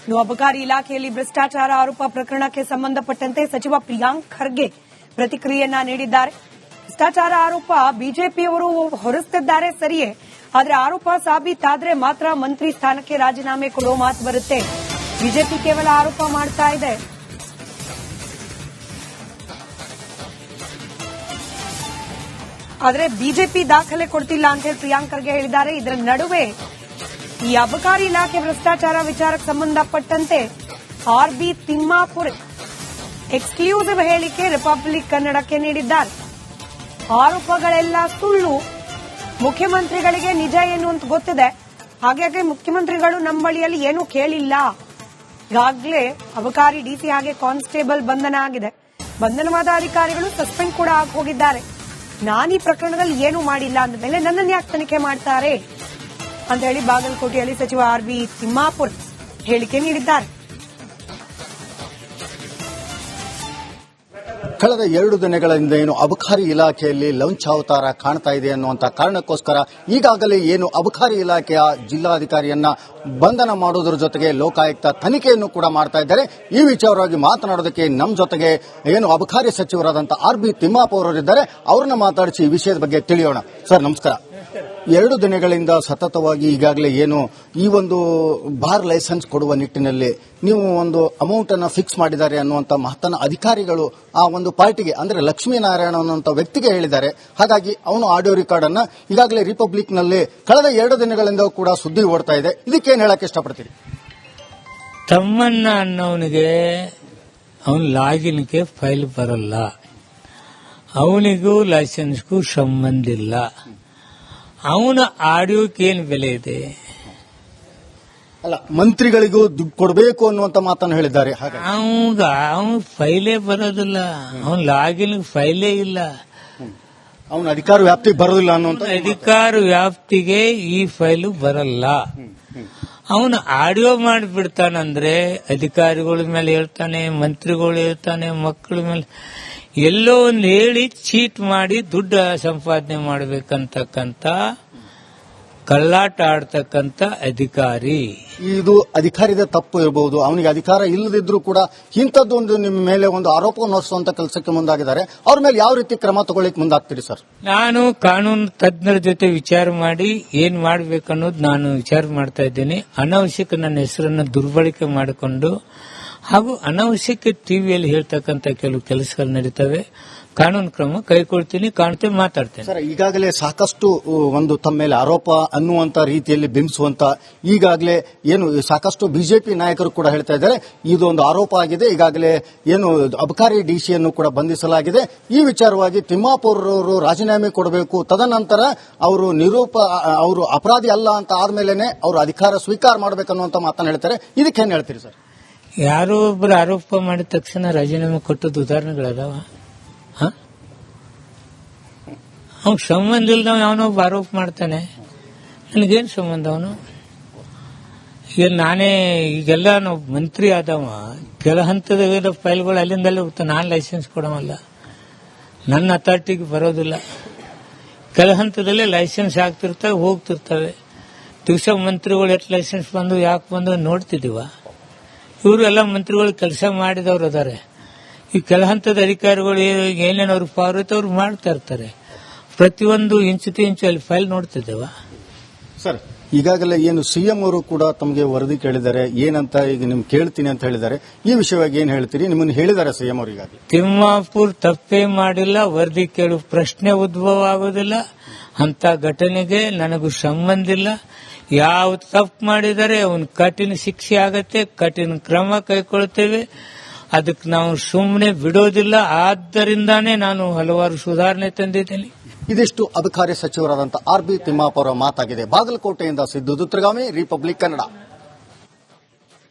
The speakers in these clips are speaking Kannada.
ಇನ್ನು ಅಬಕಾರಿ ಇಲಾಖೆಯಲ್ಲಿ ಭ್ರಷ್ಟಾಚಾರ ಆರೋಪ ಪ್ರಕರಣಕ್ಕೆ ಸಂಬಂಧಪಟ್ಟಂತೆ ಸಚಿವ ಪ್ರಿಯಾಂಕ್ ಖರ್ಗೆ ಪ್ರತಿಕ್ರಿಯೆಯನ್ನ ನೀಡಿದ್ದಾರೆ. ಭ್ರಷ್ಟಾಚಾರ ಆರೋಪ ಬಿಜೆಪಿಯವರು ಹೊರಿಸುತ್ತಿದ್ದಾರೆ ಸರಿಯೇ, ಆದರೆ ಆರೋಪ ಸಾಬೀತಾದ್ರೆ ಮಾತ್ರ ಮಂತ್ರಿ ಸ್ಥಾನಕ್ಕೆ ರಾಜೀನಾಮೆ ಕೊಡೋ ಮಾತು ಬರುತ್ತೆ. ಬಿಜೆಪಿ ಕೇವಲ ಆರೋಪ ಮಾಡ್ತಾ ಇದೆ. ಆದರೆ ಬಿಜೆಪಿ ದಾಖಲೆ ಕೊಡ್ತಿಲ್ಲ ಅಂತ ಹೇಳಿ ಪ್ರಿಯಾಂಕ್ ಖರ್ಗೆ ಹೇಳಿದ್ದಾರೆ. ಇದರ ನಡುವೆ ಈ ಅಬಕಾರಿ ಇಲಾಖೆ ಭ್ರಷ್ಟಾಚಾರ ವಿಚಾರಕ್ಕೆ ಸಂಬಂಧಪಟ್ಟಂತೆ ಆರ್ಬಿ ತಿಮ್ಮಾಪುರ್ ಎಕ್ಸ್ಕ್ಲೂಸಿವ್ ಹೇಳಿಕೆ ರಿಪಬ್ಲಿಕ್ ಕನ್ನಡಕ್ಕೆ ನೀಡಿದ್ದಾರೆ. ಆರೋಪಗಳೆಲ್ಲ ಸುಳ್ಳು, ಮುಖ್ಯಮಂತ್ರಿಗಳಿಗೆ ನಿಜ ಏನು ಅಂತ ಗೊತ್ತಿದೆ, ಹಾಗಾಗಿ ಮುಖ್ಯಮಂತ್ರಿಗಳು ನಮ್ಮ ಬಳಿಯಲ್ಲಿ ಏನೂ ಕೇಳಿಲ್ಲ. ಈಗಾಗಲೇ ಅಬಕಾರಿ ಡಿಸಿ ಹಾಗೆ ಕಾನ್ಸ್ಟೇಬಲ್ ಬಂಧನ ಆಗಿದೆ. ಬಂಧನವಾದ ಅಧಿಕಾರಿಗಳು ಸಸ್ಪೆಂಡ್ ಕೂಡ ಆಗಿ ಹೋಗಿದ್ದಾರೆ. ನಾನೀ ಪ್ರಕರಣದಲ್ಲಿ ಏನೂ ಮಾಡಿಲ್ಲ ಅಂದ ಮೇಲೆ ನನ್ನನ್ನು ಯಾಕೆ ತನಿಖೆ ಮಾಡ್ತಾರೆ ಅಂತ ಹೇಳಿ ಬಾಗಲಕೋಟೆಯಲ್ಲಿ ಸಚಿವ ಆರ್ಬಿ ತಿಮ್ಮಾಪುರ್ ಹೇಳಿಕೆ ನೀಡಿದ್ದಾರೆ. ಕಳೆದ 2 ದಿನಗಳಿಂದ ಏನು ಅಬಕಾರಿ ಇಲಾಖೆಯಲ್ಲಿ ಲಂಚಾವತಾರ ಕಾಣ್ತಾ ಇದೆ ಅನ್ನುವಂಥ ಕಾರಣಕ್ಕೋಸ್ಕರ ಈಗಾಗಲೇ ಏನು ಅಬಕಾರಿ ಇಲಾಖೆಯ ಜಿಲ್ಲಾಧಿಕಾರಿಯನ್ನ ಬಂಧನ ಮಾಡೋದ್ರ ಜೊತೆಗೆ ಲೋಕಾಯುಕ್ತ ತನಿಖೆಯನ್ನು ಕೂಡ ಮಾಡ್ತಾ ಇದ್ದಾರೆ. ಈ ವಿಚಾರವಾಗಿ ಮಾತನಾಡೋದಕ್ಕೆ ನಮ್ಮ ಜೊತೆಗೆ ಏನು ಅಬಕಾರಿ ಸಚಿವರಾದಂತಹ ಆರ್ಬಿ ತಿಮ್ಮಾಪುರ್ ಅವರಿದ್ದಾರೆ. ಅವ್ರನ್ನ ಮಾತಾಡಿಸಿ ಈ ವಿಷಯದ ಬಗ್ಗೆ ತಿಳಿಯೋಣ. ಸರ್ ನಮಸ್ಕಾರ. 2 ದಿನಗಳಿಂದ ಸತತವಾಗಿ ಈಗಾಗಲೇ ಏನು ಈ ಒಂದು ಬಾರ್ ಲೈಸೆನ್ಸ್ ಕೊಡುವ ನಿಟ್ಟಿನಲ್ಲಿ ನೀವು ಒಂದು ಅಮೌಂಟ್ ಅನ್ನು ಫಿಕ್ಸ್ ಮಾಡಿದ್ದಾರೆ ಅನ್ನುವಂಥ ಮಹತ್ತನ ಅಧಿಕಾರಿಗಳು ಆ ಒಂದು ಪಾರ್ಟಿಗೆ ಅಂದ್ರೆ ಲಕ್ಷ್ಮೀನಾರಾಯಣ ಅನ್ನುವಂಥ ವ್ಯಕ್ತಿಗೆ ಹೇಳಿದ್ದಾರೆ. ಹಾಗಾಗಿ ಅವನು ಆಡಿಯೋ ರೆಕಾರ್ಡ್ ಅನ್ನ ಈಗಾಗಲೇ ರಿಪಬ್ಲಿಕ್ ನಲ್ಲಿ ಕಳೆದ 2 ದಿನಗಳಿಂದ ಕೂಡ ಸುದ್ದಿ ಓಡ್ತಾ ಇದೆ. ಇದಕ್ಕೇನು ಹೇಳಕ್ಕೆ ಇಷ್ಟಪಡ್ತೀರಿ? ತಮ್ಮಣ್ಣ ಅನ್ನೋನಿಗೆ ಅವನ ಲಾಗಿನ್ಗೆ ಫೈಲ್ ಬರಲ್ಲ, ಅವನಿಗೂ ಲೈಸೆನ್ಸ್ಗೂ ಸಂಬಂಧ ಇಲ್ಲ. ಅವನ ಆಡಿಯೋಕ್ಕೆ ಏನು ಬೆಲೆ ಇದೆ? ಅಲ್ಲ, ಮಂತ್ರಿಗಳಿಗೂ ದುಡ್ಡು ಕೊಡಬೇಕು ಅನ್ನುವಂತ ಮಾತನ್ನು ಹೇಳಿದ್ದಾರೆ. ಅವನ ಫೈಲೇ ಬರೋದಿಲ್ಲ, ಅವನ ಲಾಗಿನ್ ಫೈಲೇ ಇಲ್ಲ, ಅವನ ಅಧಿಕಾರ ವ್ಯಾಪ್ತಿಗೆ ಬರೋದಿಲ್ಲ ಅನ್ನುವಂತ ಅಧಿಕಾರ ವ್ಯಾಪ್ತಿಗೆ ಈ ಫೈಲು ಬರಲ್ಲ. ಅವನು ಆಡಿಯೋ ಮಾಡಿಬಿಡ್ತಾನಂದ್ರೆ ಅಧಿಕಾರಿಗಳ ಮೇಲೆ ಹೇಳ್ತಾನೆ, ಮಂತ್ರಿಗಳು ಹೇಳ್ತಾನೆ, ಮಕ್ಕಳ ಮೇಲೆ ಎಲ್ಲೋ ಒಂದು ಹೇಳಿ ಚೀಟ್ ಮಾಡಿ ದುಡ್ಡು ಸಂಪಾದನೆ ಮಾಡಬೇಕಂತಕ್ಕಂಥ ಕಳ್ಳಾಟ ಆಡ್ತಕ್ಕಂಥ ಅಧಿಕಾರಿ. ಇದು ಅಧಿಕಾರಿದ ತಪ್ಪು ಇರಬಹುದು. ಅವನಿಗೆ ಅಧಿಕಾರ ಇಲ್ಲದಿದ್ರೂ ಕೂಡ ಇಂಥದ್ದೊಂದು ನಿಮ್ಮ ಮೇಲೆ ಒಂದು ಆರೋಪವನ್ನು ಹೊರಿಸುವಂತ ಕೆಲಸಕ್ಕೆ ಮುಂದಾಗಿದ್ದಾರೆ. ಅವ್ರ ಮೇಲೆ ಯಾವ ರೀತಿ ಕ್ರಮ ತಗೊಳ್ಳಿಕ್ಕೆ ಮುಂದಾಗ್ತೀರಿ ಸರ್? ನಾನು ಕಾನೂನು ತಜ್ಞರ ಜೊತೆ ವಿಚಾರ ಮಾಡಿ ಏನ್ ಮಾಡ್ಬೇಕನ್ನೋದು ನಾನು ವಿಚಾರ ಮಾಡ್ತಾ ಇದ್ದೇನೆ. ಅನಾವಶ್ಯಕ ನನ್ನ ಹೆಸರನ್ನು ದುರ್ಬಳಕೆ ಮಾಡಿಕೊಂಡು ಹಾಗೂ ಅನಾವಶ್ಯಕ ಟಿವಿಯಲ್ಲಿ ಹೇಳ್ತಕ್ಕಂಥ ಕೆಲವು ಕೆಲಸಗಳು ನಡೀತವೆ. ಕಾನೂನು ಕ್ರಮ ಕೈಗೊಳ್ತೀನಿ, ಕಾಣ್ತೇನೆ, ಮಾತಾಡ್ತೇನೆ. ಸರ್, ಈಗಾಗಲೇ ಸಾಕಷ್ಟು ಒಂದು ತಮ್ಮ ಮೇಲೆ ಆರೋಪ ಅನ್ನುವಂತ ರೀತಿಯಲ್ಲಿ ಬಿಂಬಿಸುವಂತ ಈಗಾಗಲೇ ಏನು ಸಾಕಷ್ಟು ಬಿಜೆಪಿ ನಾಯಕರು ಕೂಡ ಹೇಳ್ತಾ ಇದ್ದಾರೆ ಇದೊಂದು ಆರೋಪ ಆಗಿದೆ. ಈಗಾಗಲೇ ಏನು ಅಬಕಾರಿ ಡಿಸಿಯನ್ನು ಕೂಡ ಬಂಧಿಸಲಾಗಿದೆ. ಈ ವಿಚಾರವಾಗಿ ತಿಮ್ಮಾಪುರ್ ಅವರು ರಾಜೀನಾಮೆ ಕೊಡಬೇಕು, ತದನಂತರ ಅವರು ಅಪರಾಧಿ ಅಲ್ಲ ಅಂತ ಆದ್ಮೇಲೆ ಅವರು ಅಧಿಕಾರ ಸ್ವೀಕಾರ ಮಾಡಬೇಕನ್ನುವಂತ ಮಾತನ್ನು ಹೇಳ್ತಾರೆ. ಇದಕ್ಕೇನು ಹೇಳ್ತೀರಿ ಸರ್? ಯಾರೋ ಒಬ್ಬರು ಆರೋಪ ಮಾಡಿದ ತಕ್ಷಣ ರಾಜೀನಾಮೆ ಕೊಟ್ಟದ್ದು ಉದಾಹರಣೆಗಳದಾವ? ಅವ್ನು ಸಂಬಂಧ ಇಲ್ದವ ಅವನೊಬ್ಬ ಆರೋಪ ಮಾಡ್ತಾನೆ, ನನಗೇನು ಸಂಬಂಧ? ಅವನು ಈಗ ನಾನೇ ಈಗೆಲ್ಲ ನಾವು ಮಂತ್ರಿ ಆದವ ಕೆಲ ಹಂತದ ಫೈಲ್ಗಳು ಅಲ್ಲಿಂದಲೇ ಹೋಗ್ತಾನೆ. ನಾನು ಲೈಸೆನ್ಸ್ ಕೊಡೋವಲ್ಲ, ನನ್ನ ಅಥಾರಿಟಿಗೆ ಬರೋದಿಲ್ಲ. ಕೆಲ ಹಂತದಲ್ಲೇ ಲೈಸೆನ್ಸ್ ಆಗ್ತಿರ್ತವೆ, ಹೋಗ್ತಿರ್ತವೆ. ದಿವಸ ಮಂತ್ರಿಗಳು ಎಷ್ಟು ಲೈಸೆನ್ಸ್ ಬಂದು ಯಾಕೆ ಬಂದು ನೋಡ್ತಿದ್ದೀವ. ಇವರು ಎಲ್ಲ ಮಂತ್ರಿಗಳು ಕೆಲಸ ಮಾಡಿದವರು ಅದಾರೆ. ಈ ಕೆಲ ಹಂತದ ಅಧಿಕಾರಿಗಳು ಏನೇನು ಅವ್ರಿಗೆ ಪವರ್ ಐತೆ ಅವ್ರು ಮಾಡ್ತಾ ಇರ್ತಾರೆ. ಪ್ರತಿಯೊಂದು ಇಂಚು ಅಲ್ಲಿ ಫೈಲ್ ನೋಡ್ತಿದ್ದೇವ. ಸರ್, ಈಗಾಗಲೇ ಏನು ಸಿಎಂ ಅವರು ಕೂಡ ತಮಗೆ ವರದಿ ಕೇಳಿದ್ದಾರೆ, ಏನಂತ ಈಗ ನಿಮ್ಗೆ ಕೇಳ್ತೀನಿ ಅಂತ ಹೇಳಿದ್ದಾರೆ. ಈ ವಿಷಯವಾಗಿ ಏನ್ ಹೇಳ್ತೀರಿ? ನಿಮ್ಮನ್ನು ಹೇಳಿದ್ದಾರೆ ಸಿಎಂ ಅವರು ಈಗಾಗಲೇ. ತಿಮ್ಮಾಪುರ್ ತಪ್ಪೇ ಮಾಡಿಲ್ಲ, ವರದಿ ಕೇಳುವ ಪ್ರಶ್ನೆ ಉದ್ಭವ ಆಗೋದಿಲ್ಲ. ಅಂತ ಘಟನೆಗೆ ನನಗೂ ಸಂಬಂಧ ಇಲ್ಲ. ಯಾವ ತಪ್ಪು ಮಾಡಿದರೆ ಅವನು ಕಠಿಣ ಶಿಕ್ಷೆ ಆಗತ್ತೆ, ಕಠಿಣ ಕ್ರಮ ಕೈಗೊಳ್ತೇವೆ. ಅದಕ್ಕೆ ನಾವು ಸುಮ್ಮನೆ ಬಿಡೋದಿಲ್ಲ. ಆದ್ದರಿಂದಾನೇ ನಾನು ಹಲವಾರು ಸುಧಾರಣೆ ತಂದಿದ್ದೇನೆ. ಇದಿಷ್ಟು ಅಬಕಾರಿ ಸಚಿವರಾದಂತಹ ಆರ್ಬಿ ತಿಮ್ಮಾಪುರ ಮಾತಾಗಿದೆ. ಬಾಗಲಕೋಟೆಯಿಂದ ಸಿದ್ದು ದುತ್ರಗಾಮಿ, ರಿಪಬ್ಲಿಕ್ ಕನ್ನಡ.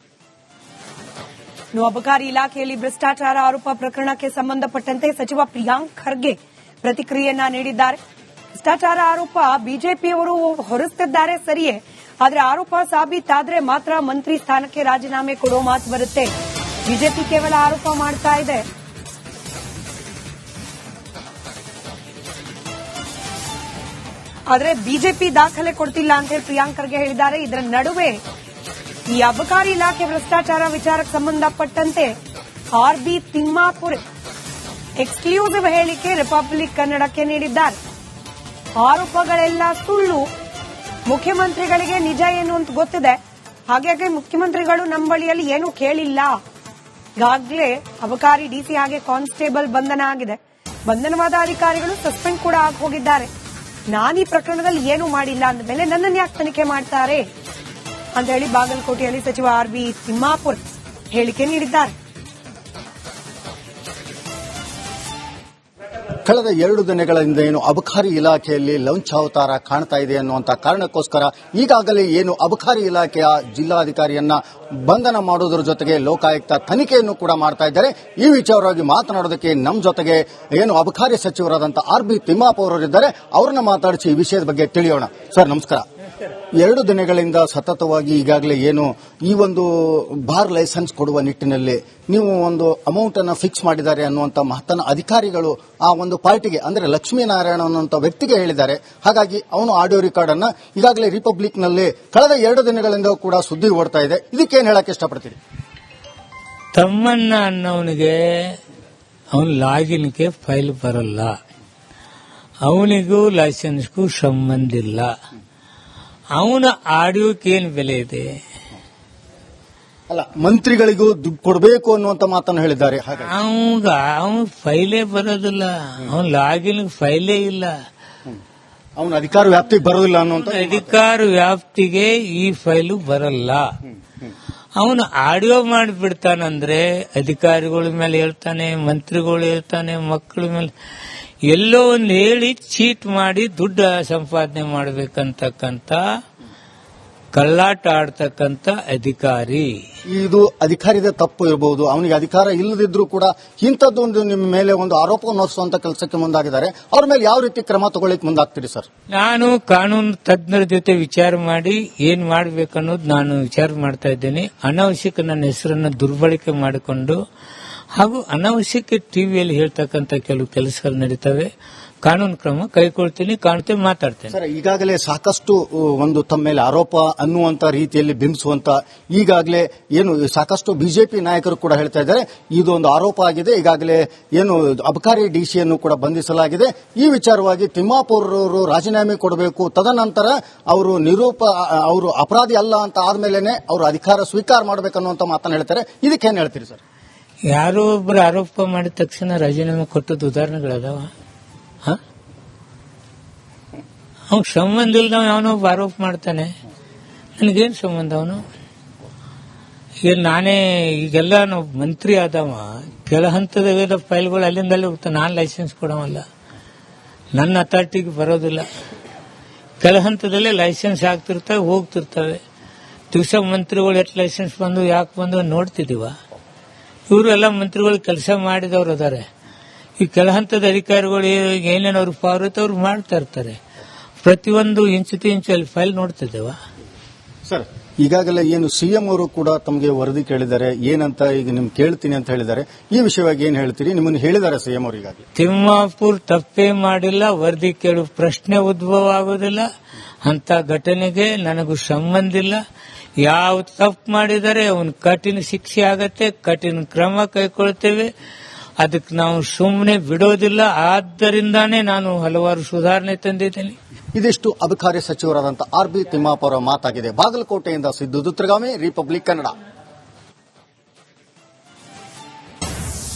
ಇನ್ನು ಅಬಕಾರಿ ಇಲಾಖೆಯಲ್ಲಿ ಭ್ರಷ್ಟಾಚಾರ ಆರೋಪ ಪ್ರಕರಣಕ್ಕೆ ಸಂಬಂಧಪಟ್ಟಂತೆ ಸಚಿವ ಪ್ರಿಯಾಂಕ್ ಖರ್ಗೆ ಪ್ರತಿಕ್ರಿಯೆಯನ್ನ ನೀಡಿದ್ದಾರೆ. ಭ್ರಷ್ಟಾಚಾರ ಆರೋಪ ಬಿಜೆಪಿಯವರು ಹೊರಿಸುತ್ತಿದ್ದಾರೆ ಸರಿಯೇ, ಆದರೆ ಆರೋಪ ಸಾಬೀತಾದ್ರೆ ಮಾತ್ರ ಮಂತ್ರಿ ಸ್ಥಾನಕ್ಕೆ ರಾಜೀನಾಮೆ ಕೊಡೋ ಮಾತು ಬರುತ್ತೆ. ಬಿಜೆಪಿ ಕೇವಲ ಆರೋಪ ಮಾಡ್ತಾ ಇದೆ. ಆದರೆ ಬಿಜೆಪಿ ದಾಖಲೆ ಕೊಡ್ತಿಲ್ಲ ಅಂತ ಹೇಳಿ ಪ್ರಿಯಾಂಕ್ ಖರ್ಗೆ ಹೇಳಿದ್ದಾರೆ. ಇದರ ನಡುವೆ ಈ ಅಬಕಾರಿ ಇಲಾಖೆ ಭ್ರಷ್ಟಾಚಾರ ವಿಚಾರಕ್ಕೆ ಸಂಬಂಧಪಟ್ಟಂತೆ ಆರ್ಬಿ ತಿಮ್ಮಾಪುರ್ ಎಕ್ಸ್ಕ್ಲೂಸಿವ್ ಹೇಳಿಕೆ ರಿಪಬ್ಲಿಕ್ ಕನ್ನಡಕ್ಕೆ ನೀಡಿದ್ದಾರೆ. ಆರೋಪಗಳೆಲ್ಲ ಸುಳ್ಳು, ಮುಖ್ಯಮಂತ್ರಿಗಳಿಗೆ ನಿಜ ಏನು ಅಂತ ಗೊತ್ತಿದೆ, ಹಾಗಾಗಿ ಮುಖ್ಯಮಂತ್ರಿಗಳು ನಮ್ಮ ಬಳಿಯಲ್ಲಿ ಏನೂ ಕೇಳಿಲ್ಲ. ಈಗಾಗಲೇ ಅಬಕಾರಿ ಡಿಸಿ ಹಾಗೆ ಕಾನ್ಸ್ಟೇಬಲ್ ಬಂಧನ ಆಗಿದೆ. ಬಂಧನವಾದ ಅಧಿಕಾರಿಗಳು ಸಸ್ಪೆಂಡ್ ಕೂಡ ಆಗಿ ಹೋಗಿದ್ದಾರೆ. ನಾನು ಈ ಪ್ರಕರಣದಲ್ಲಿ ಏನೂ ಮಾಡಿಲ್ಲ ಅಂದ ಮೇಲೆ ನನ್ನನ್ನು ಯಾಕೆ ತನಿಖೆ ಮಾಡ್ತಾರೆ ಅಂತ ಹೇಳಿ ಬಾಗಲಕೋಟೆಯಲ್ಲಿ ಸಚಿವ ಆರ್ಬಿ ತಿಮ್ಮಾಪುರ್ ಹೇಳಿಕೆ ನೀಡಿದ್ದಾರೆ. ಕಳೆದ 2 ದಿನಗಳಿಂದ ಏನು ಅಬಕಾರಿ ಇಲಾಖೆಯಲ್ಲಿ ಲಂಚಾವತಾರ ಕಾಣ್ತಾ ಇದೆ ಅನ್ನುವಂಥ ಕಾರಣಕ್ಕೋಸ್ಕರ ಈಗಾಗಲೇ ಏನು ಅಬಕಾರಿ ಇಲಾಖೆಯ ಜಿಲ್ಲಾಧಿಕಾರಿಯನ್ನ ಬಂಧನ ಮಾಡುವುದರ ಜೊತೆಗೆ ಲೋಕಾಯುಕ್ತ ತನಿಖೆಯನ್ನು ಕೂಡ ಮಾಡ್ತಾ ಇದ್ದಾರೆ. ಈ ವಿಚಾರವಾಗಿ ಮಾತನಾಡೋದಕ್ಕೆ ನಮ್ಮ ಜೊತೆಗೆ ಏನು ಅಬಕಾರಿ ಸಚಿವರಾದಂಥ ಆರ್ಬಿ ತಿಮ್ಮಾಪುರ್ ಅವರಿದ್ದಾರೆ. ಅವ್ರನ್ನ ಮಾತಾಡಿಸಿ ಈ ವಿಷಯದ ಬಗ್ಗೆ ತಿಳಿಯೋಣ. ಸರ್ ನಮಸ್ಕಾರ. 2 ದಿನಗಳಿಂದ ಸತತವಾಗಿ ಈಗಾಗಲೇ ಏನು ಈ ಒಂದು ಬಾರ್ ಲೈಸೆನ್ಸ್ ಕೊಡುವ ನಿಟ್ಟಿನಲ್ಲಿ ನೀವು ಒಂದು ಅಮೌಂಟ್ ಅನ್ನು ಫಿಕ್ಸ್ ಮಾಡಿದ್ದಾರೆ ಅನ್ನುವಂಥ ಮಹತ್ತನ್ನ ಅಧಿಕಾರಿಗಳು ಆ ಒಂದು ಪಾರ್ಟಿಗೆ ಅಂದ್ರೆ ಲಕ್ಷ್ಮೀನಾರಾಯಣ ಅನ್ನುವಂಥ ವ್ಯಕ್ತಿಗೆ ಹೇಳಿದ್ದಾರೆ. ಹಾಗಾಗಿ ಅವನು ಆಡಿಯೋ ರೆಕಾರ್ಡ್ ಅನ್ನ ಈಗಾಗಲೇ ರಿಪಬ್ಲಿಕ್ ನಲ್ಲಿ ಕಳೆದ 2 ದಿನಗಳಿಂದ ಕೂಡ ಸುದ್ದಿ ಓಡ್ತಾ ಇದೆ. ಇದಕ್ಕೇನು ಹೇಳಕ್ಕೆ ಇಷ್ಟಪಡ್ತೀರಿ? ತಮ್ಮಣ್ಣ ಅನ್ನೋನಿಗೆ ಅವನ ಲಾಗಿನ್ಗೆ ಫೈಲ್ ಬರಲ್ಲ, ಅವನಿಗೂ ಲೈಸೆನ್ಸ್ಗೂ ಸಂಬಂಧ ಇಲ್ಲ. ಅವನ ಆಡಿಯೋಕ್ಕೆ ಏನು ಬೆಲೆ ಇದೆ? ಅಲ್ಲ, ಮಂತ್ರಿಗಳಿಗೂ ದುಡ್ಡು ಕೊಡಬೇಕು ಅನ್ನುವಂತ ಮಾತನ್ನು ಹೇಳಿದ್ದಾರೆ. ಅವನ ಫೈಲೇ ಬರೋದಿಲ್ಲ, ಅವನ ಲಾಗಿನ್ ಫೈಲೇ ಇಲ್ಲ, ಅವನ ಅಧಿಕಾರ ವ್ಯಾಪ್ತಿಗೆ ಬರೋದಿಲ್ಲ ಅನ್ನುವಂತ ಅಧಿಕಾರ ವ್ಯಾಪ್ತಿಗೆ ಈ ಫೈಲು ಬರಲ್ಲ. ಅವನು ಆಡಿಯೋ ಮಾಡಿಬಿಡ್ತಾನಂದ್ರೆ ಅಧಿಕಾರಿಗಳ ಮೇಲೆ ಹೇಳ್ತಾನೆ, ಮಂತ್ರಿಗಳು ಹೇಳ್ತಾನೆ, ಮಕ್ಕಳ ಮೇಲೆ ಎಲ್ಲೋ ಒಂದು ಹೇಳಿ ಚೀಟ್ ಮಾಡಿ ದುಡ್ಡು ಸಂಪಾದನೆ ಮಾಡಬೇಕಂತಕ್ಕಂಥ ಕಳ್ಳಾಟ ಆಡ್ತಕ್ಕಂಥ ಅಧಿಕಾರಿ. ಇದು ಅಧಿಕಾರಿದ ತಪ್ಪು ಇರಬಹುದು. ಅವನಿಗೆ ಅಧಿಕಾರ ಇಲ್ಲದಿದ್ರೂ ಕೂಡ ಇಂಥದ್ದೊಂದು ನಿಮ್ಮ ಮೇಲೆ ಒಂದು ಆರೋಪವನ್ನು ಹೊರಿಸುವಂತ ಕೆಲಸಕ್ಕೆ ಮುಂದಾಗಿದ್ದಾರೆ. ಅವ್ರ ಮೇಲೆ ಯಾವ ರೀತಿ ಕ್ರಮ ತಗೊಳ್ಳಿಕ್ಕೆ ಮುಂದಾಗ್ತೀರಿ ಸರ್? ನಾನು ಕಾನೂನು ತಜ್ಞರ ಜೊತೆ ವಿಚಾರ ಮಾಡಿ ಏನ್ ಮಾಡ್ಬೇಕನ್ನೋದು ನಾನು ವಿಚಾರ ಮಾಡ್ತಾ ಇದ್ದೇನೆ. ಅನಾವಶ್ಯಕ ನನ್ನ ಹೆಸರನ್ನು ದುರ್ಬಳಕೆ ಮಾಡಿಕೊಂಡು ಹಾಗೂ ಅನಾವಶ್ಯಕ ಟಿವಿಯಲ್ಲಿ ಹೇಳ್ತಕ್ಕಂಥ ಕೆಲವು ಕೆಲಸಗಳು ನಡೀತವೆ. ಕಾನೂನು ಕ್ರಮ ಕೈಗೊಳ್ತೀನಿ, ಕಾಣ್ತೇವೆ, ಮಾತಾಡ್ತೇನೆ. ಸರ್, ಈಗಾಗಲೇ ಸಾಕಷ್ಟು ಒಂದು ತಮ್ಮ ಮೇಲೆ ಆರೋಪ ಅನ್ನುವಂತ ರೀತಿಯಲ್ಲಿ ಬಿಂಬಿಸುವಂತ ಈಗಾಗಲೇ ಏನು ಸಾಕಷ್ಟು ಬಿಜೆಪಿ ನಾಯಕರು ಕೂಡ ಹೇಳ್ತಾ ಇದ್ದಾರೆ ಇದೊಂದು ಆರೋಪ ಆಗಿದೆ. ಈಗಾಗಲೇ ಏನು ಅಬಕಾರಿ ಡಿಸಿಯನ್ನು ಕೂಡ ಬಂಧಿಸಲಾಗಿದೆ. ಈ ವಿಚಾರವಾಗಿ ತಿಮ್ಮಾಪುರ್ ಅವರು ರಾಜೀನಾಮೆ ಕೊಡಬೇಕು, ತದನಂತರ ಅವರು ಅಪರಾಧಿ ಅಲ್ಲ ಅಂತ ಆದ್ಮೇಲೆ ಅವರು ಅಧಿಕಾರ ಸ್ವೀಕಾರ ಮಾಡಬೇಕನ್ನುವಂತ ಮಾತನ್ನು ಹೇಳ್ತಾರೆ. ಇದಕ್ಕೇನು ಹೇಳ್ತೀರಿ ಸರ್? ಯಾರೋ ಒಬ್ಬರು ಆರೋಪ ಮಾಡಿದ ತಕ್ಷಣ ರಾಜೀನಾಮೆ ಕೊಟ್ಟದ್ದು ಉದಾಹರಣೆಗಳದಾವ? ಅವ್ನು ಸಂಬಂಧ ಇಲ್ದವ ಯಾವನೊಬ್ಬ ಆರೋಪ ಮಾಡ್ತಾನೆ, ನನಗೇನು ಸಂಬಂಧ? ಅವನು ಈಗ ನಾನೇ ಈಗೆಲ್ಲ ನಾವು ಮಂತ್ರಿ ಆದವ ಕೆಳ ಹಂತದ ಫೈಲ್ಗಳು ಅಲ್ಲಿಂದಲೇ ಹೋಗ್ತಾನೆ. ನಾನು ಲೈಸೆನ್ಸ್ ಕೊಡವಲ್ಲ, ನನ್ನ ಅಥಾರಿಟಿಗೆ ಬರೋದಿಲ್ಲ. ಕೆಳ ಹಂತದಲ್ಲೇ ಲೈಸೆನ್ಸ್ ಆಗ್ತಿರ್ತವೆ, ಹೋಗ್ತಿರ್ತವೆ. ದಿವಸ ಮಂತ್ರಿಗಳು ಎಷ್ಟು ಲೈಸೆನ್ಸ್ ಬಂದು ಯಾಕೆ ಬಂದು ನೋಡ್ತಿದೀವ. ಇವರು ಎಲ್ಲ ಮಂತ್ರಿಗಳು ಕೆಲಸ ಮಾಡಿದವರು ಅದಾರೆ. ಈ ಕೆಳ ಹಂತದ ಅಧಿಕಾರಿಗಳು ಏನೇನು ಅವ್ರ ಪವರ್ ಐತೆ ಅವ್ರು ಮಾಡ್ತಾ ಇರ್ತಾರೆ. ಪ್ರತಿಯೊಂದು ಇಂಚಲ್ಲಿ ಫೈಲ್ ನೋಡ್ತಿದ್ದೇವ. ಸರ್, ಈಗಾಗಲೇ ಏನು ಸಿಎಂ ಅವರು ಕೂಡ ತಮಗೆ ವರದಿ ಕೇಳಿದ್ದಾರೆ, ಏನಂತ ಈಗ ನಿಮ್ಗೆ ಕೇಳ್ತೀನಿ ಅಂತ ಹೇಳಿದ್ದಾರೆ. ಈ ವಿಷಯವಾಗಿ ಏನ್ ಹೇಳ್ತೀರಿ? ನಿಮ್ಮನ್ನು ಹೇಳಿದ್ದಾರೆ ಸಿಎಂ ಅವರು ಈಗಾಗಲೇ. ತಿಮ್ಮಾಪುರ್ ತಪ್ಪೇ ಮಾಡಿಲ್ಲ, ವರದಿ ಕೇಳುವ ಪ್ರಶ್ನೆ ಉದ್ಭವ ಆಗೋದಿಲ್ಲ. ಅಂತ ಘಟನೆಗೆ ನನಗೂ ಸಂಬಂಧ ಇಲ್ಲ. ಯಾವ ತಪ್ಪು ಮಾಡಿದರೆ ಅವನು ಕಠಿಣ ಶಿಕ್ಷೆ ಆಗತ್ತೆ, ಕಠಿಣ ಕ್ರಮ ಕೈಗೊಳ್ತೇವೆ. ಅದಕ್ಕೆ ನಾವು ಸುಮ್ಮನೆ ಬಿಡೋದಿಲ್ಲ. ಆದ್ದರಿಂದಾನೇ ನಾನು ಹಲವಾರು ಸುಧಾರಣೆ ತಂದಿದ್ದೇನೆ. ಇದಿಷ್ಟು ಅಬಕಾರಿ ಸಚಿವರಾದಂತಹ ಆರ್ಬಿ ತಿಮ್ಮಾಪುರ ಮಾತಾಗಿದೆ. ಬಾಗಲಕೋಟೆಯಿಂದ ಸಿದ್ದು ದುತ್ರಗಾಮಿ, ರಿಪಬ್ಲಿಕ್ ಕನ್ನಡ.